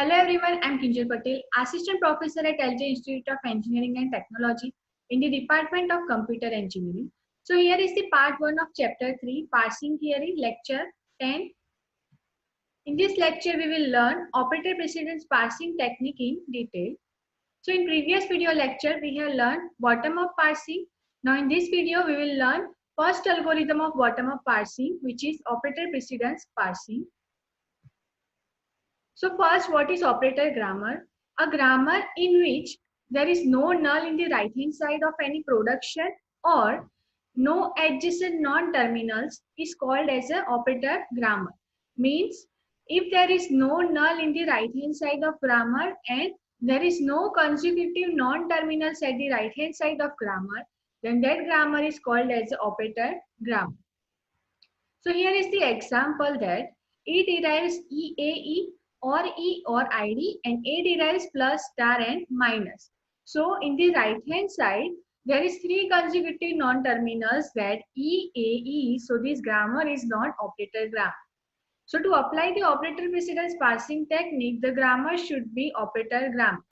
Hello everyone, I am Kinjal Patel, Assistant Professor at LJ Institute of Engineering and Technology in the Department of Computer Engineering. So here is the part 1 of chapter 3, Parsing Theory, lecture 10. In this lecture, we will learn operator precedence parsing technique in detail. So in previous video lecture, we have learned bottom-up parsing. Now in this video, we will learn first algorithm of bottom-up parsing, which is operator precedence parsing. So first, what is operator grammar? A grammar in which there is no null in the right hand side of any production or no adjacent non-terminals is called as an operator grammar. Means if there is no null in the right hand side of grammar and there is no consecutive non-terminals at the right hand side of grammar, then that grammar is called as an operator grammar. So here is the example that E derives EAE or E or ID and A derives plus, star and minus. So in the right hand side, there is three consecutive non-terminals that EAE. So this grammar is not operator grammar. So to apply the operator precedence parsing technique, the grammar should be operator grammar.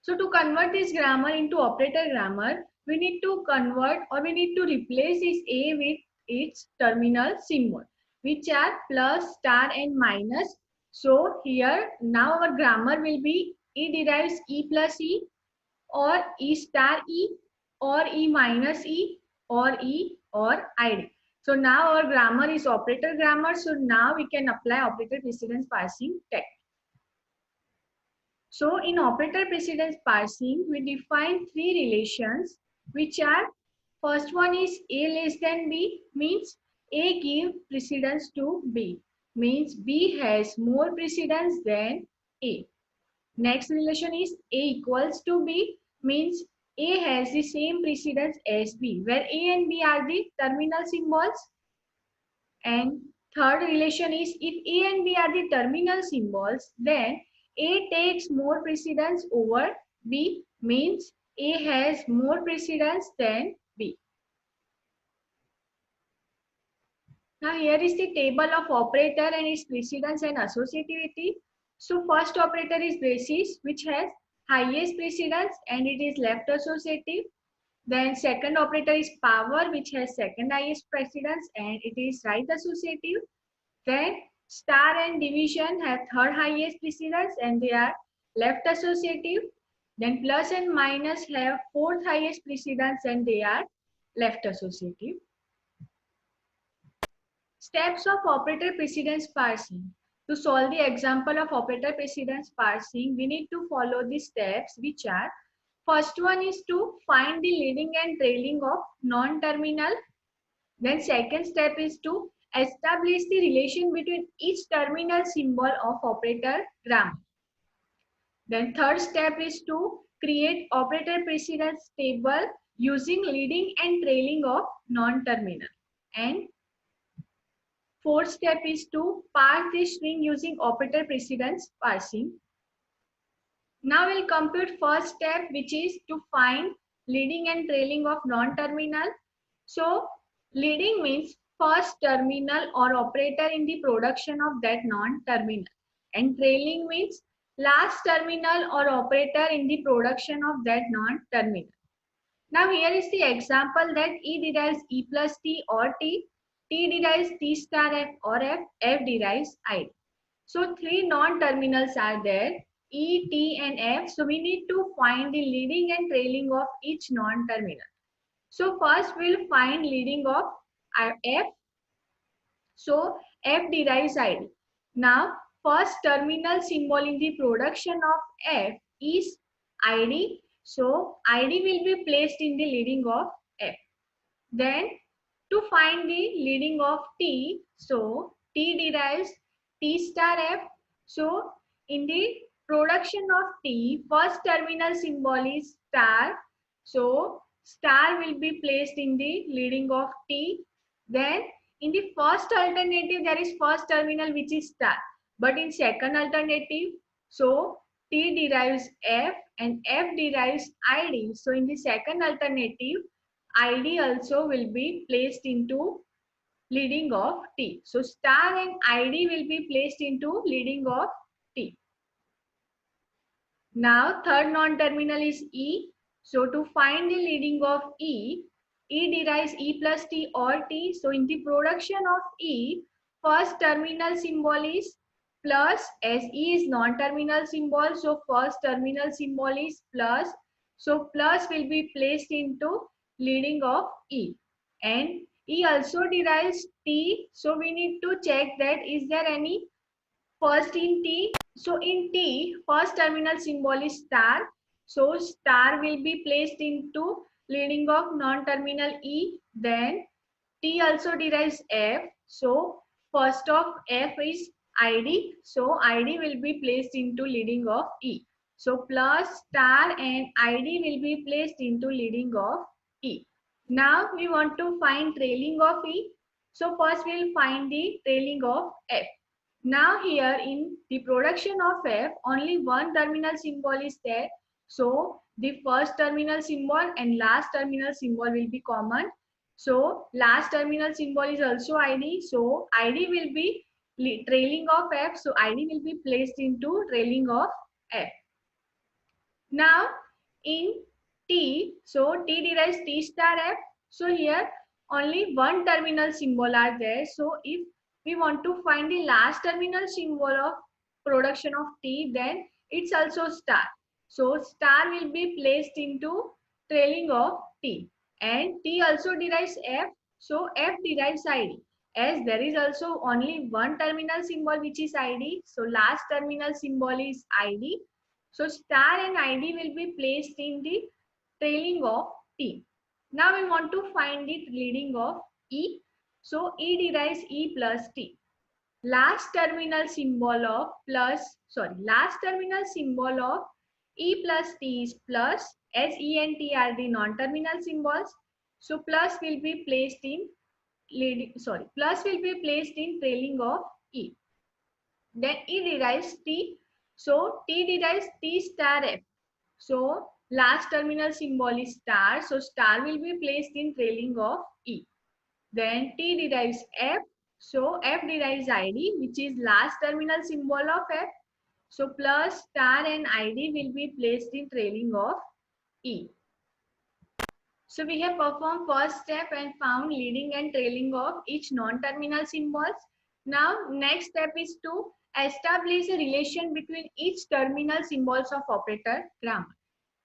So to convert this grammar into operator grammar, we need to convert or we need to replace this A with its terminal symbol, which are plus, star and minus. So here now our grammar will be E derives E plus E or E star E or E minus E or E or ID. So now our grammar is operator grammar. So now we can apply operator precedence parsing technique. So in operator precedence parsing, we define three relations, which are first one is A less than B, means A give precedence to B, means B has more precedence than A. Next relation is A equals to B, means A has the same precedence as B, where A and B are the terminal symbols. And third relation is if A and B are the terminal symbols, then A takes more precedence over B, means A has more precedence than B. Now here is the table of operator and its precedence and associativity. So first operator is basis, which has highest precedence and it is left associative. Then second operator is power, which has second highest precedence and it is right associative. Then star and division have third highest precedence and they are left associative. Then plus and minus have fourth highest precedence and they are left associative. Steps of operator precedence parsing. To solve the example of operator precedence parsing, we need to follow the steps, which are first one is to find the leading and trailing of non-terminal. Then second step is to establish the relation between each terminal symbol of operator grammar. Then third step is to create operator precedence table using leading and trailing of non-terminal. And fourth step is to parse the string using operator precedence parsing. Now we'll compute first step, which is to find leading and trailing of non-terminal. So leading means first terminal or operator in the production of that non-terminal. And trailing means last terminal or operator in the production of that non-terminal. Now here is the example that E derives E plus T or T, T derives T star F or F, F derives I. So three non-terminals are there, E, T and F. So we need to find the leading and trailing of each non-terminal. So first we'll find leading of F. So F derives ID. Now first terminal symbol in the production of F is ID. So ID will be placed in the leading of F. Then to find the leading of T, so T derives T star F. So in the production of T, first terminal symbol is star. So star will be placed in the leading of T. Then in the first alternative, there is first terminal which is star. But in second alternative, so T derives F and F derives ID. So in the second alternative, ID also will be placed into leading of T. So star and ID will be placed into leading of T. Now third non-terminal is E. So to find the leading of E derives E plus T or T. So in the production of E, first terminal symbol is plus, as E is non-terminal symbol. So first terminal symbol is plus. So plus will be placed into leading of E. And E also derives T. So we need to check that is there any first in T. So in T, first terminal symbol is star. So star will be placed into leading of non-terminal E. Then T also derives F. So first of F is ID. So ID will be placed into leading of E. So plus star and ID will be placed into leading of E. Now we want to find trailing of E. So first we will find the trailing of F. Now here in the production of F, only one terminal symbol is there. So the first terminal symbol and last terminal symbol will be common. So last terminal symbol is also ID. So ID will be trailing of F. So ID will be placed into trailing of F. Now in T, so T derives T star F. So here only one terminal symbol are there. So if we want to find the last terminal symbol of production of T, then it's also star. So star will be placed into trailing of T. And T also derives F. So F derives ID. As there is also only one terminal symbol which is ID. So last terminal symbol is ID. So star and ID will be placed in the trailing of T. Now we want to find the leading of E. So E derives E plus T. Last terminal symbol of E plus T is plus, as E and T are the non-terminal symbols. So plus will be placed in trailing of E. Then E derives T. So T derives T star F. So last terminal symbol is star. So star will be placed in trailing of E. Then T derives F. So F derives ID, which is last terminal symbol of F. So plus star and ID will be placed in trailing of E. So we have performed first step and found leading and trailing of each non-terminal symbols. Now next step is to establish a relation between each terminal symbols of operator grammar.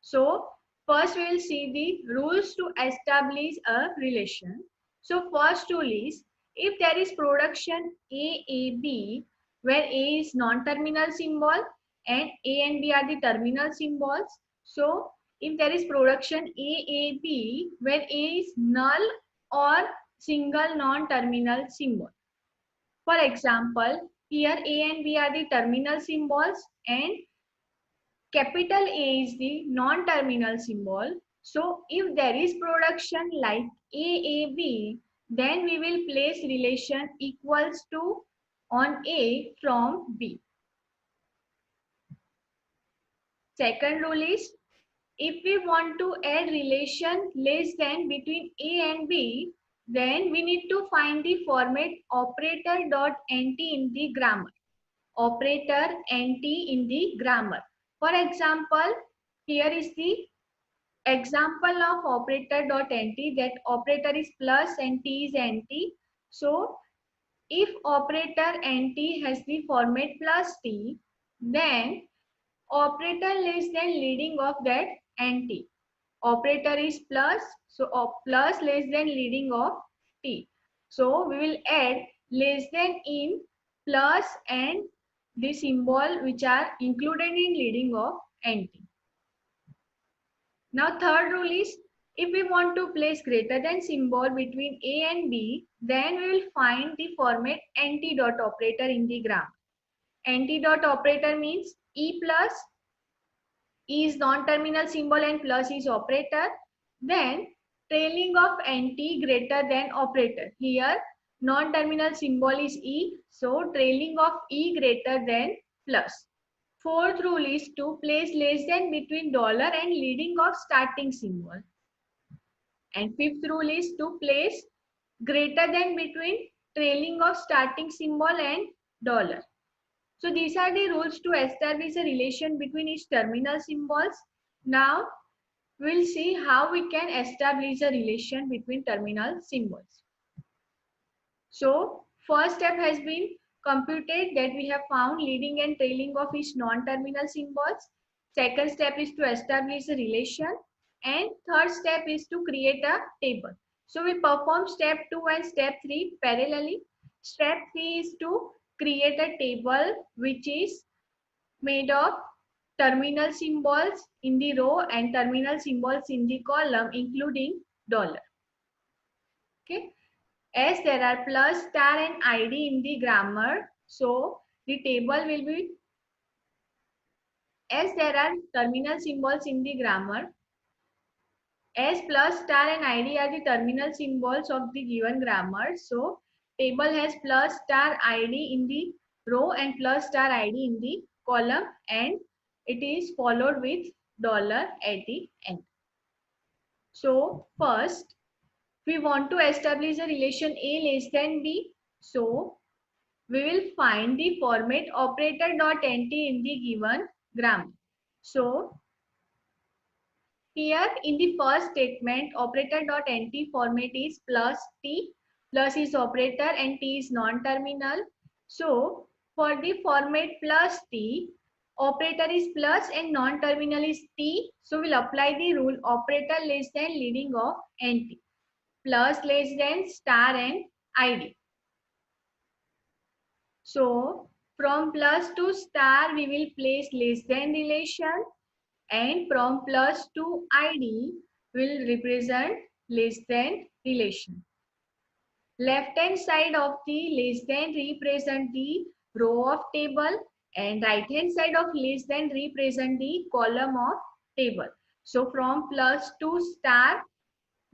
So first we will see the rules to establish a relation. So first rule is, if there is production A, where A is non-terminal symbol and A and B are the terminal symbols. So if there is production A, where A is null or single non-terminal symbol. For example, here A and B are the terminal symbols and capital A is the non-terminal symbol. So if there is production like AAB, then we will place relation equals to on A from B. Second rule is, if we want to add relation less than between A and B, then we need to find the format operator.nt in the grammar. Operator nt in the grammar. For example, here is the example of operator.nt, that operator is plus and t is nt. So if operator nt has the format plus t, then operator less than leading of that nt. Operator is plus, so plus less than leading of t. So we will add less than in plus and the symbol which are included in leading of nt. Now third rule is, if we want to place greater than symbol between A and B, then we will find the format nt dot operator in the grammar. Nt dot operator means E plus, E is non-terminal symbol and plus is operator. Then trailing of nt greater than operator. Here non-terminal symbol is E, so trailing of E greater than plus. Fourth rule is to place less than between dollar and leading of starting symbol. And fifth rule is to place greater than between trailing of starting symbol and dollar. So these are the rules to establish a relation between each terminal symbols. Now we'll see how we can establish a relation between terminal symbols. So first step has been computed, that we have found leading and trailing of each non-terminal symbols. Second step is to establish a relation, and third step is to create a table. So we perform step 2 and step 3 parallelly. Step 3 is to create a table which is made of terminal symbols in the row and terminal symbols in the column, including dollar. Okay. As there are plus, star and ID in the grammar, so the table will be, as there are terminal symbols in the grammar, as plus, star and ID are the terminal symbols of the given grammar, so table has plus, star, ID in the row and plus, star, ID in the column, and it is followed with dollar at the end. So first we want to establish a relation A less than B. So we will find the format operator.nt in the given grammar. So here in the first statement, operator.nt format is plus t. Plus is operator and t is non-terminal. So for the format plus t, operator is plus and non-terminal is t. So we'll apply the rule operator less than leading of nt, plus less than star and id. So from plus to star we will place less than relation, and from plus to id will represent less than relation. Left hand side of the less than represent the row of table, and right hand side of less than represent the column of table. So from plus to star,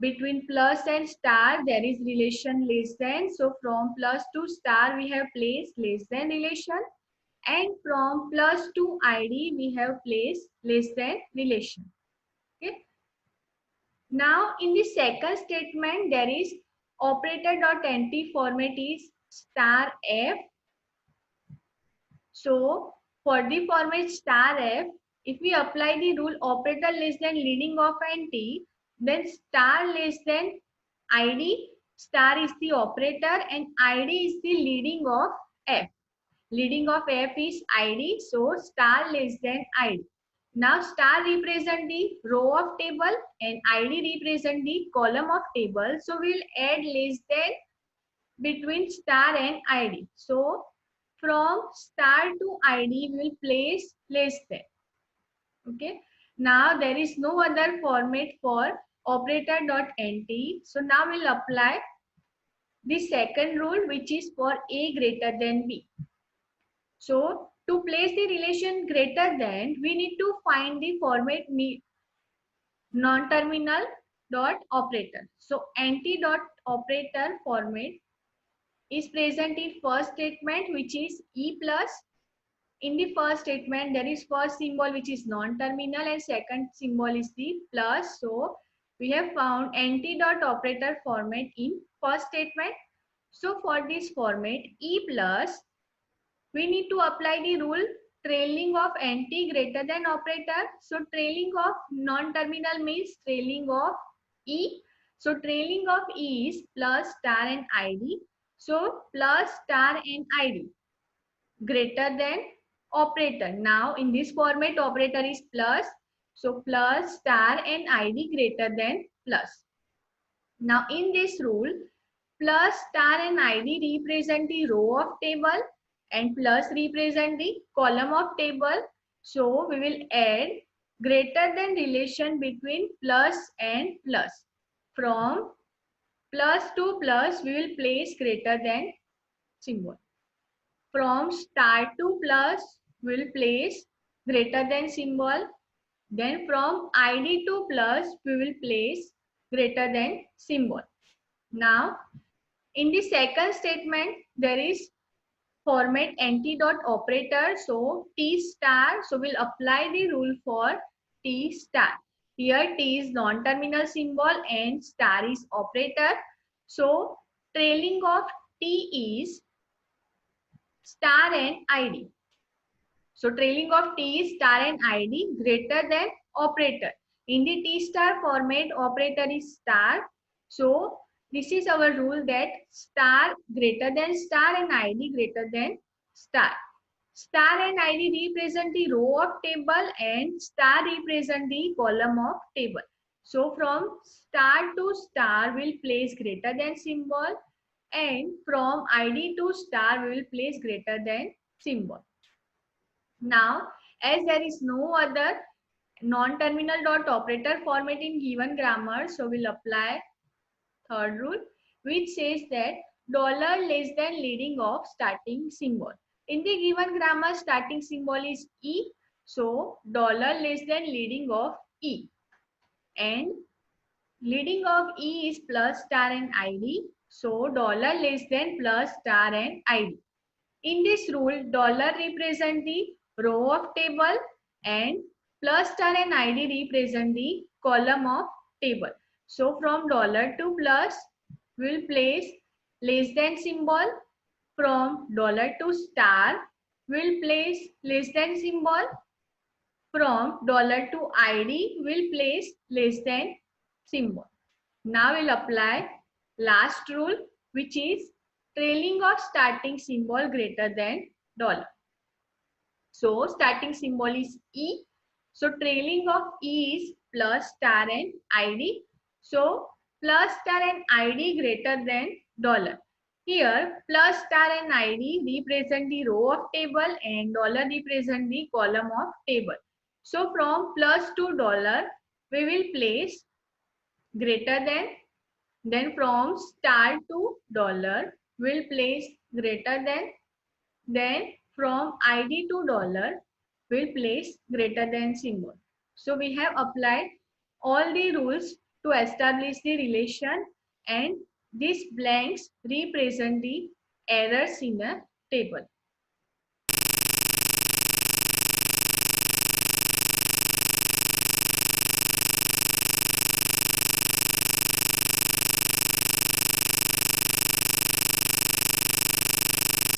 between plus and star there is relation less than, so from plus to star we have placed less than relation, and from plus to id we have placed less than relation. Okay. Now in the second statement there is operator.nt format is star f. So for the format star f, if we apply the rule operator less than leading of nt, then star less than id, star is the operator and id is the leading of f. Leading of f is id, so star less than id. Now star represent the row of table and id represent the column of table. So we'll add less than between star and id. So from star to id we will place less than. Okay. Now there is no other format for operator.nt. So now we'll apply the second rule, which is for a greater than b. So to place the relation greater than, we need to find the format non-terminal dot operator. So nt dot operator format is present in first statement, which is e plus. In the first statement there is first symbol which is non-terminal and second symbol is the plus. So we have found nt dot operator format in first statement. So for this format e plus, we need to apply the rule trailing of nt greater than operator. So trailing of non-terminal means trailing of e. So trailing of e is plus star and id. So plus star and id greater than operator. Now in this format operator is plus. So plus star and id greater than plus. Now in this rule, plus star and id represent the row of table and plus represent the column of table. So we will add greater than relation between plus and plus. From plus to plus we will place greater than symbol. From star to plus we will place greater than symbol. Then from id to plus we will place greater than symbol. Now in the second statement there is format nt dot operator, so t star. So we'll apply the rule for t star. Here t is non-terminal symbol and star is operator. So trailing of t is star and id. So trailing of T star and ID greater than operator. In the T star format, operator is star. So this is our rule that star greater than star and ID greater than star. Star and ID represent the row of table and star represent the column of table. So from star to star we will place greater than symbol, and from ID to star we will place greater than symbol. Now, as there is no other non-terminal dot operator format in given grammar, so we'll apply third rule, which says that dollar less than leading of starting symbol. In the given grammar, starting symbol is E, so dollar less than leading of E, and leading of E is plus star and ID, so dollar less than plus star and ID. In this rule, dollar represent the row of table and plus star and ID represent the column of table. So from dollar to plus, we will place less than symbol. From dollar to star, we will place less than symbol. From dollar to ID, we will place less than symbol. Now we'll apply last rule, which is trailing of starting symbol greater than dollar. So starting symbol is E. So trailing of E is plus star and ID. So plus star and ID greater than dollar. Here plus star and ID represent the row of table and dollar represent the column of table. So from plus to dollar we will place greater than. Then from star to dollar we'll place greater than. Then from ID to dollar we'll place greater than symbol. So we have applied all the rules to establish the relation, and these blanks represent the errors in a table.